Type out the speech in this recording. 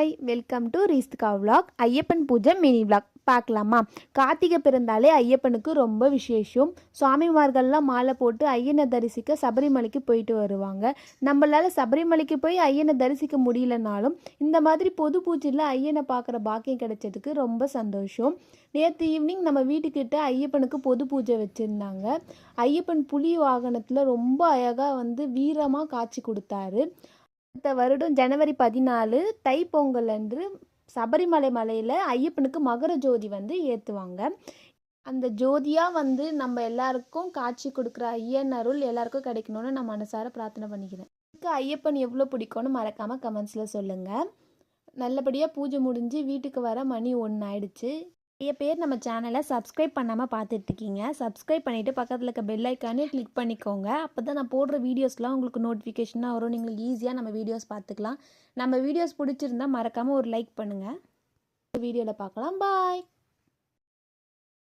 Hi, welcome to Reesthika vlog. Ayyappan pooja mini vlog பார்க்கலாமா? கார்த்திகை பிறந்தாலே ஐயப்பனுக்கு ரொம்ப விசேஷம். சுவாமிமார்கள்லாம் மாலை போட்டு ஐயனை தரிசிக்க சபரிமலைக்கு போயிட்டு வருவாங்க. நம்மளால் சபரிமலைக்கு போய் ஐயனை தரிசிக்க முடியலனாலும் இந்த மாதிரி பொது பூஜையில் ஐயனை பார்க்குற பாக்கியம் கிடைச்சதுக்கு ரொம்ப சந்தோஷம். நேற்று ஈவினிங் நம்ம வீட்டுக்கிட்ட ஐயப்பனுக்கு பொது பூஜை வச்சுருந்தாங்க. ஐயப்பன் புலி வாகனத்தில் ரொம்ப அழகாக வீரமாக காட்சி கொடுத்தாரு. அடுத்த வருடம் ஜனவரி 14 தைப்பொங்கல் அன்று சபரிமலை மலையில் ஐயப்பனுக்கு மகர ஜோதி ஏற்றுவாங்க. அந்த ஜோதியாக நம்ம எல்லாருக்கும் காட்சி கொடுக்குற ஐயன் அருள் எல்லாருக்கும் கிடைக்கணும்னு நான் மனசார பிரார்த்தனை பண்ணிக்கிறேன். ஐயப்பன் எவ்வளோ பிடிக்கும்னு மறக்காமல் கமெண்ட்ஸில் சொல்லுங்கள். நல்லபடியாக பூஜை முடிஞ்சு வீட்டுக்கு வர மணி 1 ஆயிடுச்சு. நிறைய பேர் நம்ம சேனலை சப்ஸ்கிரைப் பண்ணாமல் பார்த்துட்ருக்கீங்க. சப்ஸ்கிரைப் பண்ணிவிட்டு பக்கத்தில் இருக்க பெல் ஐக்கானே கிளிக் பண்ணிக்கோங்க. அப்போ தான் நான் போடுற வீடியோஸ்லாம் உங்களுக்கு நோட்டிஃபிகேஷனாக வரும். நீங்கள் ஈஸியாக நம்ம வீடியோஸ் பார்த்துக்கலாம். நம்ம வீடியோஸ் பிடிச்சிருந்தா மறக்காமல் ஒரு லைக் பண்ணுங்கள். வீடியோவில் பார்க்கலாம். பாய்.